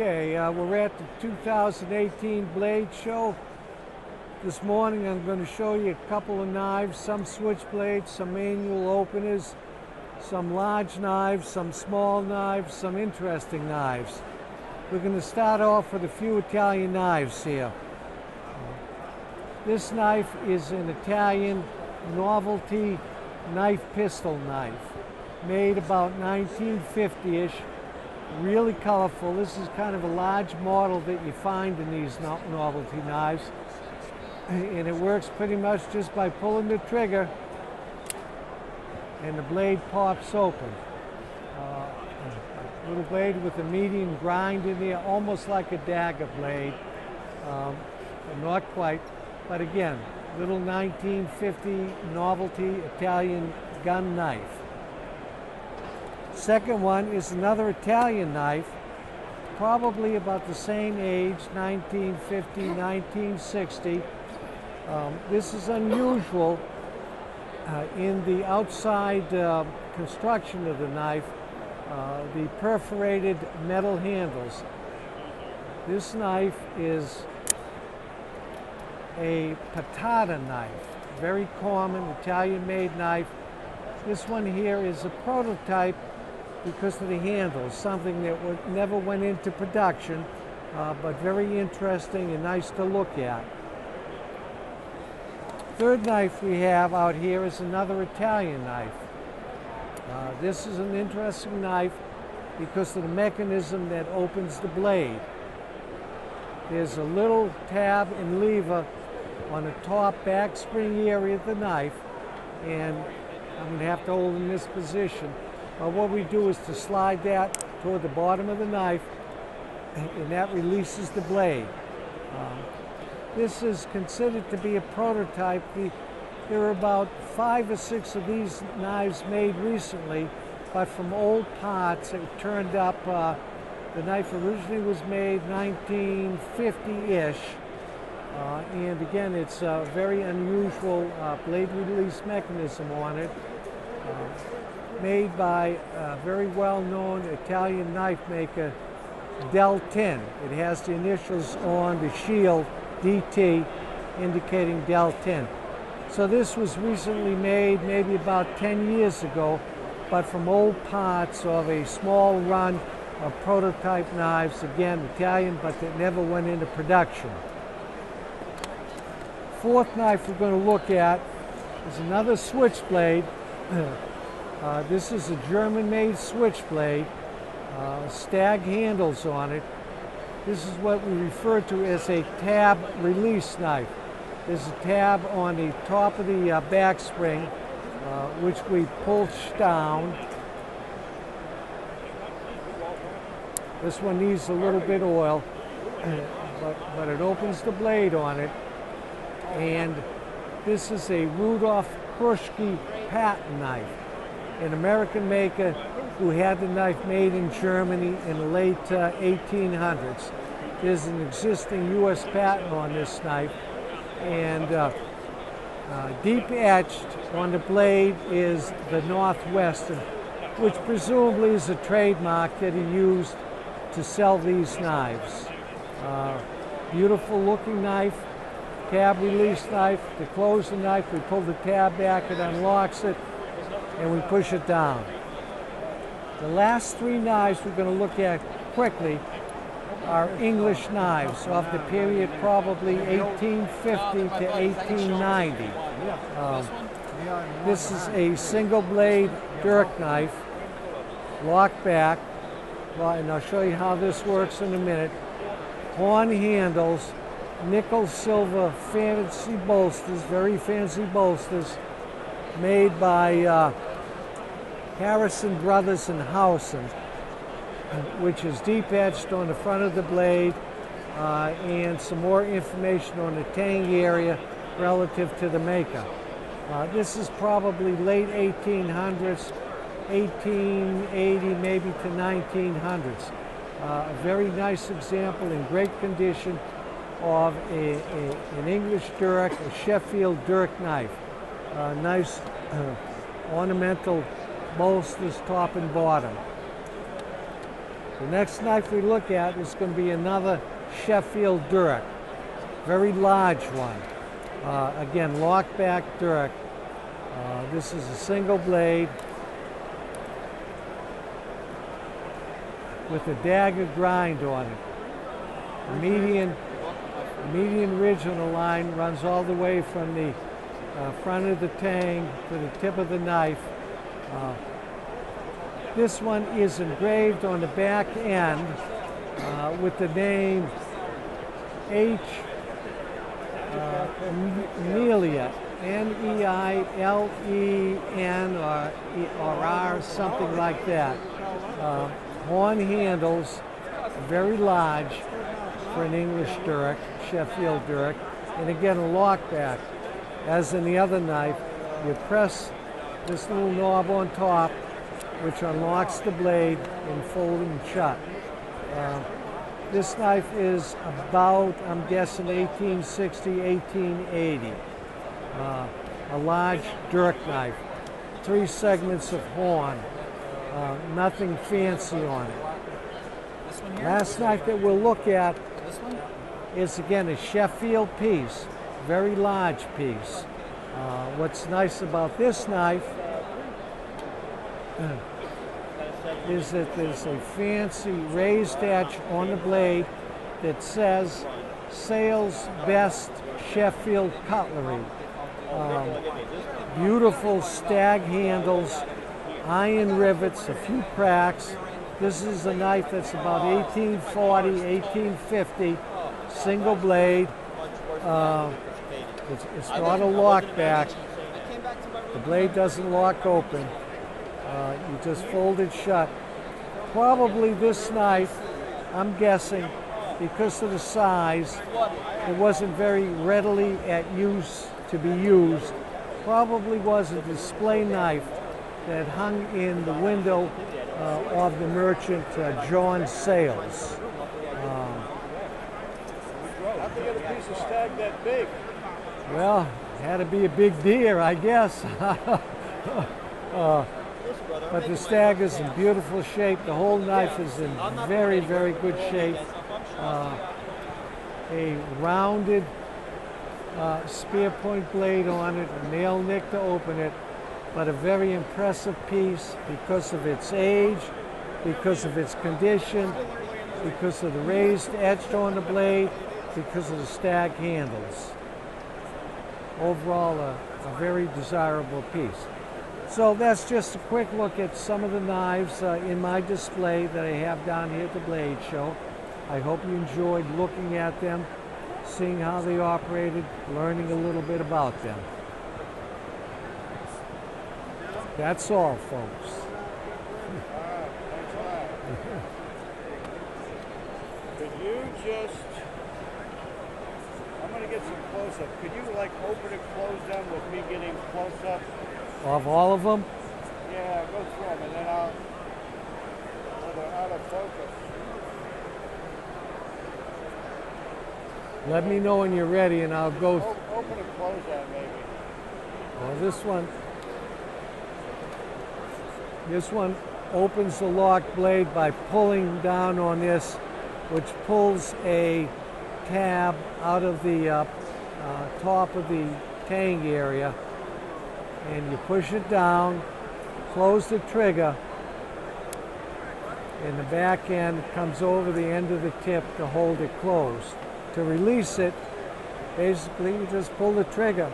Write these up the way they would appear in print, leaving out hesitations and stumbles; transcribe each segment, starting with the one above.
Okay, we're at the 2018 Blade Show. This morning I'm going to show you a couple of knives, some switchblades, some manual openers, some large knives, some small knives, some interesting knives. We're going to start off with a few Italian knives here. This knife is an Italian novelty knife pistol knife, made about 1950-ish. Really colorful. This is kind of a large model that you find in these novelty knives, and it works pretty much just by pulling the trigger and the blade pops open. A little blade with a medium grind in there, almost like a dagger blade, but not quite. But again, little 1950 novelty Italian gun knife. Second one is another Italian knife, probably about the same age, 1950, 1960. This is unusual in the outside construction of the knife, the perforated metal handles. This knife is a patata knife, very common Italian-made knife. This one here is a prototype because of the handles, something that never went into production, but very interesting and nice to look at. Third knife we have out here is another Italian knife. This is an interesting knife because of the mechanism that opens the blade. There's a little tab and lever on the top back spring area of the knife, and I'm going to have to hold in this position. What we do is to slide that toward the bottom of the knife, and that releases the blade. This is considered to be a prototype. There are about 5 or 6 of these knives made recently, but from old parts. It turned up, the knife originally was made 1950-ish, and again, it's a very unusual blade release mechanism on it. Made by a very well-known Italian knife maker, Del Tin. It has the initials on the shield, DT, indicating Del Tin. So this was recently made, maybe about 10 years ago, but from old parts of a small run of prototype knives, again Italian, but that never went into production. Fourth knife we're going to look at is another switchblade. This is a German-made switchblade, stag handles on it. This is what we refer to as a tab release knife. There's a tab on the top of the back spring, which we push down. This one needs a little bit of oil, but it opens the blade on it. And this is a Rudolf Pruschke patent knife, an American maker who had the knife made in Germany in the late 1800s. There's an existing U.S. patent on this knife, and deep etched on the blade is the Northwestern, which presumably is a trademark that he used to sell these knives. Beautiful looking knife, tab release knife. To close the knife, we pull the tab back, it unlocks it, and we push it down. The last 3 knives we're going to look at quickly are English knives of the period probably 1850 to 1890. This is a single blade dirk knife, lock back, and I'll show you how this works in a minute. Horn handles, nickel silver fancy bolsters, very fancy bolsters, made by Harrison Brothers in Howson, which is deep etched on the front of the blade, and some more information on the tang area relative to the maker. This is probably late 1800s, 1880 maybe to 1900s. A very nice example in great condition of an English dirk, a Sheffield dirk knife. Nice ornamental bolsters top and bottom. The next knife we look at is going to be another Sheffield Durek, very large one. Again, lockback Durek. This is a single blade with a dagger grind on it. The median ridge on the line runs all the way from the front of the tang to the tip of the knife. This one is engraved on the back end with the name H. Neilien, N-E-I-L-E-N or R, something like that. Horn handles, very large for an English Durek, Sheffield Durek, and again a lockback. As in the other knife, you press this little knob on top, which unlocks the blade and folding shut. This knife is about, I'm guessing, 1860, 1880. A large Durek knife. 3 segments of horn. Nothing fancy on it. Last knife that we'll look at is again a Sheffield piece. Very large piece. What's nice about this knife is that there's a fancy raised edge on the blade that says Sales Best Sheffield Cutlery. Beautiful stag handles, iron rivets, a few cracks. This is a knife that's about 1840, 1850, single blade. It's not a lockback. The blade doesn't lock open. You just fold it shut. Probably this knife, I'm guessing, because of the size, it wasn't very readily to be used. Probably was a display knife that hung in the window of the merchant John Sales. How'd they get a piece of stag that big? Well, it had to be a big deer, I guess. But the stag is in beautiful shape. The whole knife is in very, very good shape. A rounded spear point blade on it, a nail nick to open it, but a very impressive piece because of its age, because of its condition, because of the raised edge on the blade, because of the stag handles. Overall, a very desirable piece. So that's just a quick look at some of the knives in my display that I have down here at the Blade Show. I hope you enjoyed looking at them, seeing how they operated, learning a little bit about them. That's all, folks. Could you just, I'm going to get some close-up. Could you like open and close them with me getting close-up? Of all of them? Yeah, go through them and then I'll, they're out of focus. Let me know when you're ready and I'll go. Open and close that maybe. Well, this one opens the lock blade by pulling down on this, which pulls a tab out of the top of the tang area, and you push it down, close the trigger, and the back end comes over the end of the tip to hold it closed. To release it, basically you just pull the trigger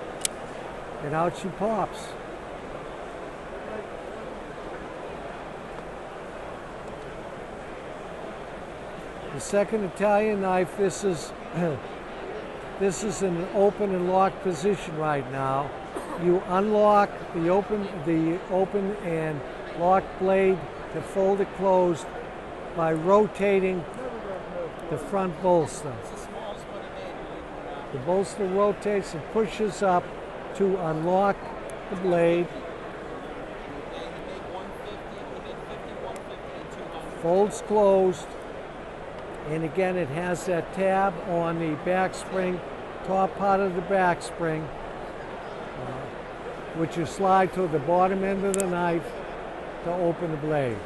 and out she pops. The second Italian knife, this is in an open and locked position right now. You unlock the open and locked blade to fold it closed by rotating the front bolster. The bolster rotates and pushes up to unlock the blade. Folds closed, and again it has that tab on the back spring, top part of the back spring, which you slide to the bottom end of the knife to open the blade.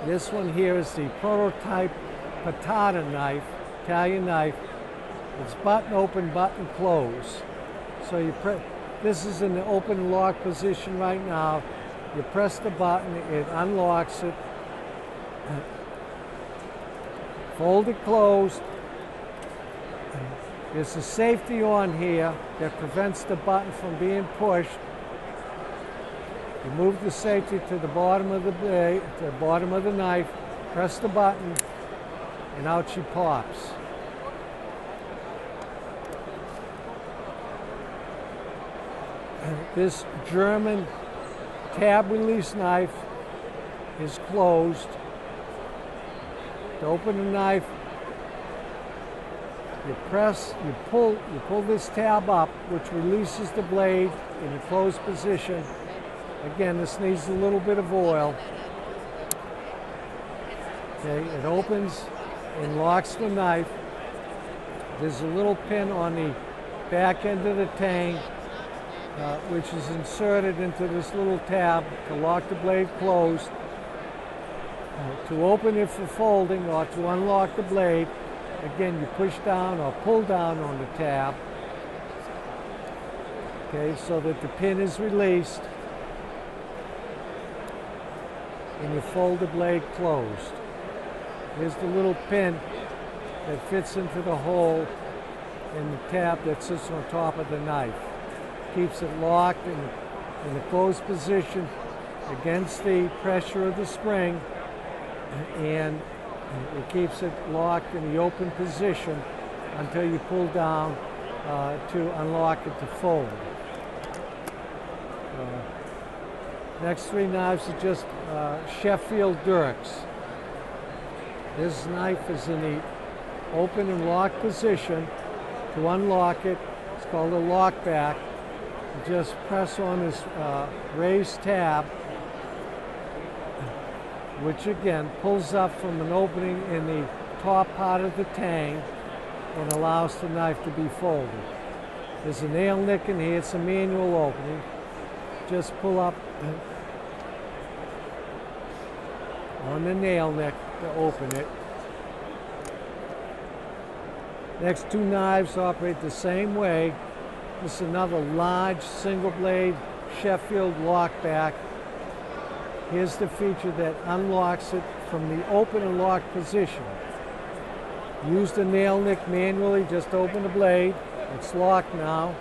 This one here is the prototype patata knife, Italian knife. It's button open, button close. So this is in the open and lock position right now. You press the button, it unlocks it. Fold it closed. There's a safety on here that prevents the button from being pushed. You move the safety to the bottom of the blade, to the bottom of the knife, press the button, and out she pops. This German tab release knife is closed. To open the knife, you pull this tab up, which releases the blade in a closed position. Again, this needs a little bit of oil. Okay, it opens and locks the knife. There's a little pin on the back end of the tang, which is inserted into this little tab to lock the blade closed. To open it for folding or to unlock the blade, again, you push down or pull down on the tab, okay, so that the pin is released, and you fold the blade closed. Here's the little pin that fits into the hole in the tab that sits on top of the knife. Keeps it locked in the closed position against the pressure of the spring, and it keeps it locked in the open position until you pull down to unlock it to fold. Next three knives are just Sheffield Dirks. This knife is in the open and locked position. To unlock it, it's called a lock back. You just press on this raised tab, which again pulls up from an opening in the top part of the tang and allows the knife to be folded. There's a nail nick in here, it's a manual opening. Just pull up on the nail nick to open it. Next two knives operate the same way. This is another large single blade Sheffield lockback. Here's the feature that unlocks it from the open and locked position. Use the nail nick manually, just open the blade. It's locked now.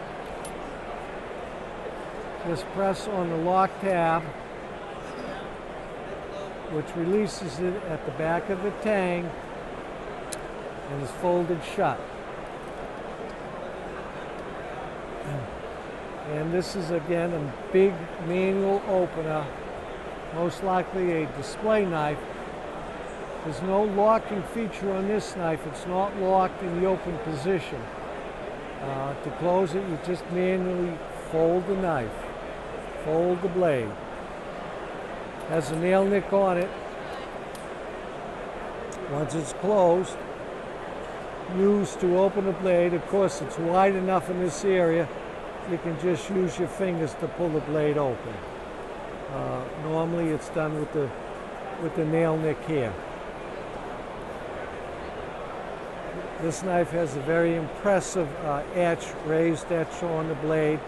Just press on the lock tab, which releases it at the back of the tang and is folded shut. And this is again a big manual opener, most likely a display knife. There's no locking feature on this knife. It's not locked in the open position. To close it, you just manually fold the knife, fold the blade. Has a nail nick on it. Once it's closed, use to open the blade. Of course, it's wide enough in this area, you can just use your fingers to pull the blade open. Normally it's done with the nail nick here. This knife has a very impressive raised etch on the blade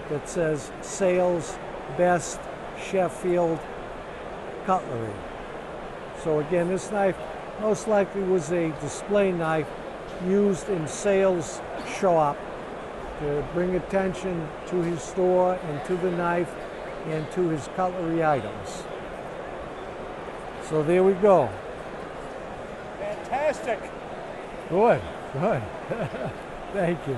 that says Sales Best Sheffield Cutlery. So again, this knife most likely was a display knife used in sales shop to bring attention to his store and to the knife and to his cutlery items. So there we go. Fantastic. Good, good. Thank you.